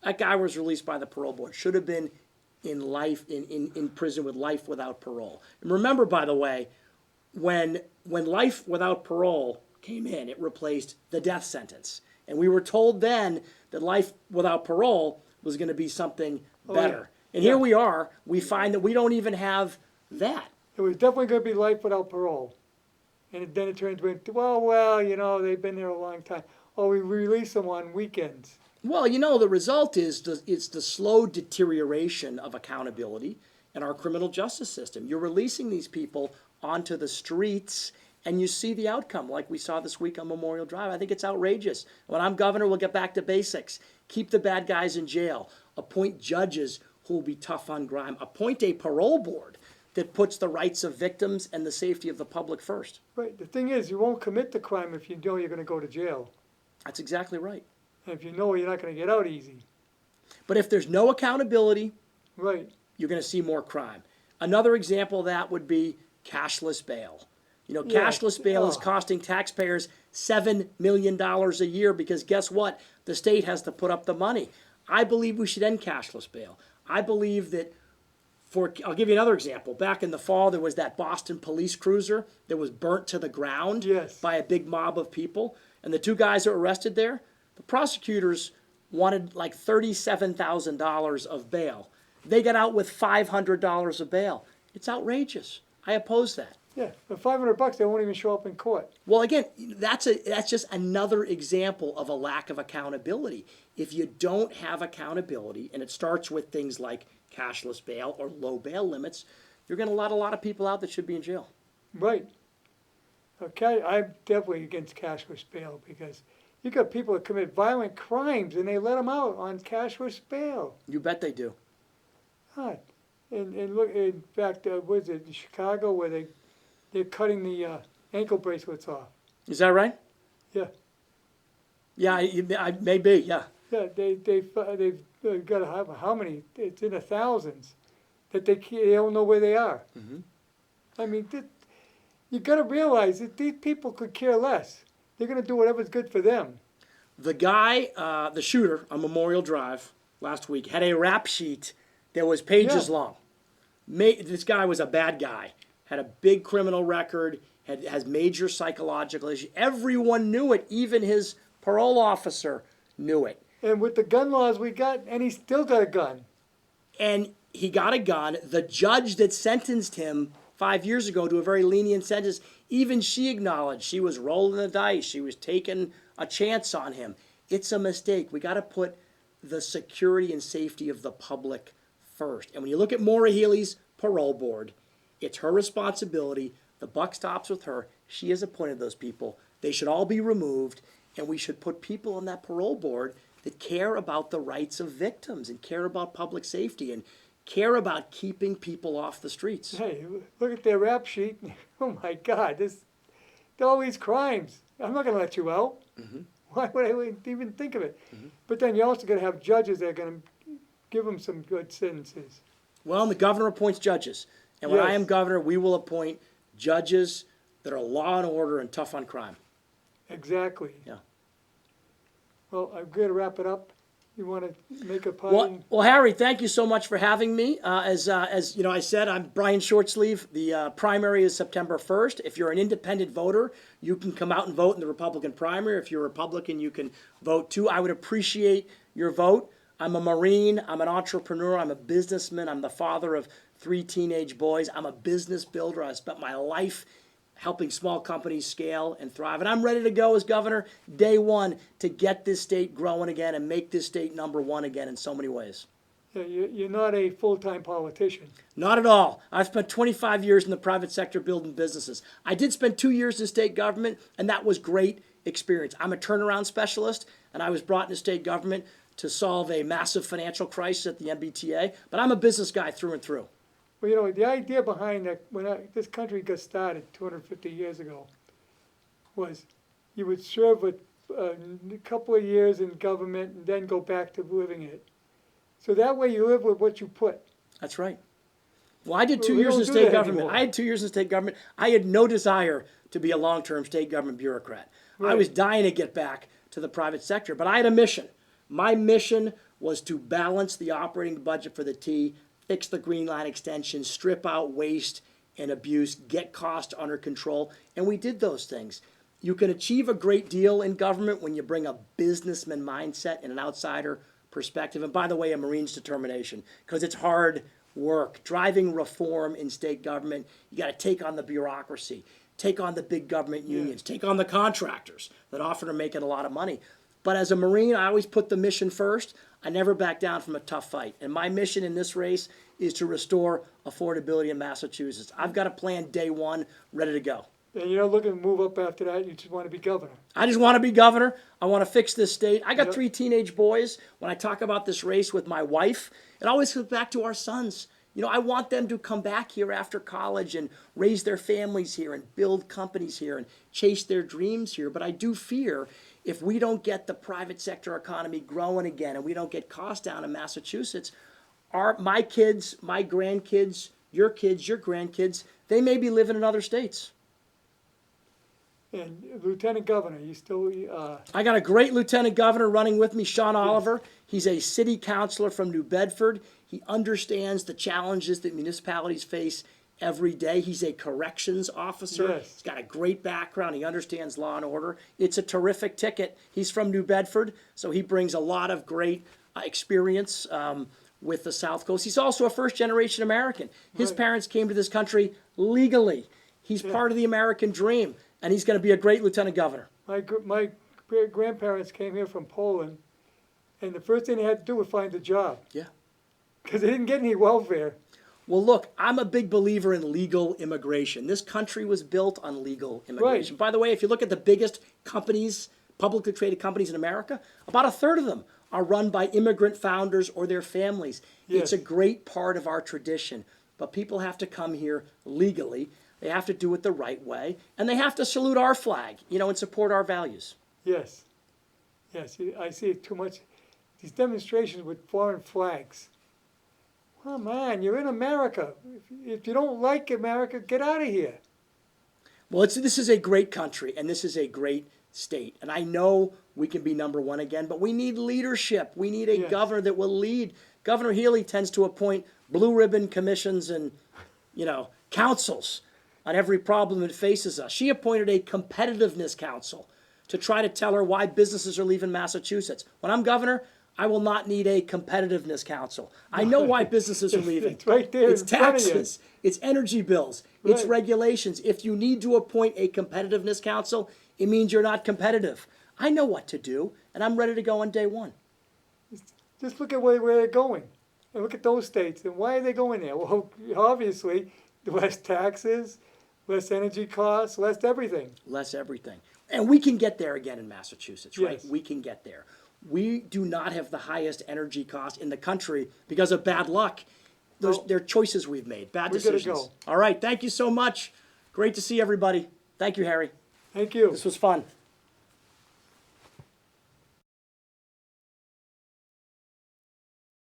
That guy was released by the parole board. Should have been in prison with life without parole. And remember, by the way, when life without parole came in, it replaced the death sentence. And we were told then that life without parole was going to be something better. And here we are, we find that we don't even have that. It was definitely going to be life without parole. And then it turns into, well, they've been there a long time. Oh, we release them on weekends. Well, the result is it's the slow deterioration of accountability in our criminal justice system. You're releasing these people onto the streets, and you see the outcome, like we saw this week on Memorial Drive. I think it's outrageous. When I'm governor, we'll get back to basics. Keep the bad guys in jail. Appoint judges who will be tough on crime. Appoint a parole board that puts the rights of victims and the safety of the public first. Right. The thing is, you won't commit the crime if you know you're going to go to jail. That's exactly right. And if you know you're not going to get out easy. But if there's no accountability, right, you're going to see more crime. Another example of that would be cashless bail. Cashless bail is costing taxpayers $7 million a year because guess what? The state has to put up the money. I believe we should end cashless bail. I believe that I'll give you another example. Back in the fall, there was that Boston police cruiser that was burnt to the ground by a big mob of people. And the two guys that were arrested there, the prosecutors wanted like $37,000 of bail. They got out with $500 of bail. It's outrageous. I oppose that. Yeah, for $500, they won't even show up in court. Well, again, that's just another example of a lack of accountability. If you don't have accountability, and it starts with things like cashless bail or low bail limits, you're going to let a lot of people out that should be in jail. Right. Okay, I'm definitely against cashless bail because you got people that commit violent crimes and they let them out on cashless bail. You bet they do. God. And look, in fact, was it in Chicago where they're cutting the ankle bracelets off? Is that right? Yeah. Yeah, maybe, yeah. Yeah, they've got to have how many? It's in the thousands that they don't know where they are. Mm-hmm. I mean, you got to realize that these people could care less. They're going to do whatever's good for them. The guy, the shooter on Memorial Drive last week, had a rap sheet that was pages long. This guy was a bad guy, had a big criminal record, has major psychological issues. Everyone knew it, even his parole officer knew it. And with the gun laws we got, and he still got a gun. And he got a gun. The judge that sentenced him 5 years ago to a very lenient sentence, even she acknowledged she was rolling the dice. She was taking a chance on him. It's a mistake. We got to put the security and safety of the public first. And when you look at Maura Healey's parole board, it's her responsibility. The buck stops with her. She has appointed those people. They should all be removed. And we should put people on that parole board that care about the rights of victims and care about public safety and care about keeping people off the streets. Hey, look at their rap sheet. Oh my God, all these crimes. I'm not going to let you out. Mm-hmm. Why would I even think of it? Mm-hmm. But then you're also going to have judges that are going to give them some good sentences. Well, and the governor appoints judges. And when I am governor, we will appoint judges that are law and order and tough on crime. Exactly. Yeah. Well, I'm going to wrap it up. You want to make a parting? Well, Harry, thank you so much for having me. As you know, I said, I'm Brian Shortsleeve. The primary is September 1st. If you're an independent voter, you can come out and vote in the Republican primary. If you're a Republican, you can vote too. I would appreciate your vote. I'm a Marine. I'm an entrepreneur. I'm a businessman. I'm the father of 3 teenage boys. I'm a business builder. I spent my life helping small companies scale and thrive. And I'm ready to go as governor day one to get this state growing again and make this state number one again in so many ways. Yeah, you're not a full-time politician. Not at all. I've spent 25 years in the private sector building businesses. I did spend 2 years in state government, and that was great experience. I'm a turnaround specialist, and I was brought into state government to solve a massive financial crisis at the MBTA, but I'm a business guy through and through. Well, the idea behind that, when this country got started 250 years ago, was you would serve a couple of years in government and then go back to living it. So that way you live with what you put. That's right. Well, I did 2 We years don't in do state that government. anymore. I had 2 years in state government. I had no desire to be a long-term state government bureaucrat. I Right. was dying to get back to the private sector, but I had a mission. My mission was to balance the operating budget for the T, fix the Green Line extension, strip out waste and abuse, get costs under control, and we did those things. You can achieve a great deal in government when you bring a businessman mindset and an outsider perspective. And by the way, a Marine's determination, because it's hard work. Driving reform in state government, you got to take on the bureaucracy, take on the big government unions, take on the contractors that often are making a lot of money. But as a Marine, I always put the mission first. I never back down from a tough fight. And my mission in this race is to restore affordability in Massachusetts. I've got a plan day one, ready to go. And you're not looking to move up after that, you just want to be governor. I just want to be governor. I want to fix this state. I got Yep. 3 teenage boys. When I talk about this race with my wife, it always comes back to our sons. You know, I want them to come back here after college and raise their families here and build companies here and chase their dreams here. But I do fear if we don't get the private sector economy growing again and we don't get costs down in Massachusetts, my kids, my grandkids, your grandkids, they may be living in other states. And Lieutenant Governor, you still, I got a great lieutenant governor running with me, Sean Oliver. He's a city councilor from New Bedford. He understands the challenges that municipalities face every day. He's a corrections officer. Yes. He's got a great background. He understands law and order. It's a terrific ticket. He's from New Bedford, so he brings a lot of great experience with the South Coast. He's also a first-generation American. His Right. parents came to this country legally. He's part of the American dream, and he's going to be a great lieutenant governor. my grandparents came here from Poland, and the first thing they had to do was find a job, Yeah. because they didn't get any welfare. Well, look, I'm a big believer in legal immigration. This country was built on legal immigration. Right. By the way, if you look at the biggest companies, publicly traded companies in America, about a third of them are run by immigrant founders or their families. It's Yes. a great part of our tradition. But people have to come here legally. They have to do it the right way. And they have to salute our flag, and support our values. Yes, yes, I see it too much. These demonstrations with foreign flags. Well, man, you're in America. If you don't like America, get out of here. Well, this is a great country, and this is a great state. And I know we can be number one again, but we need leadership. We need a Yes. governor that will lead. Governor Healy tends to appoint blue ribbon commissions and, councils on every problem that faces us. She appointed a competitiveness council to try to tell her why businesses are leaving Massachusetts. When I'm governor, I will not need a competitiveness council. I know why businesses are leaving. It's right there It's in front of you. taxes, it's energy bills, it's Right. regulations. If you need to appoint a competitiveness council, it means you're not competitive. I know what to do, and I'm ready to go on day one. Just look at where they're going, and look at those states, and why are they going there? Well, obviously, less taxes, less energy costs, less everything. Less everything. And we can get there again in Massachusetts, right? Yes. We can get there. We do not have the highest energy cost in the country because of bad luck. They're choices we've made, bad We gotta decisions. go. All right, thank you so much. Great to see everybody. Thank you, Harry. Thank you. This was fun.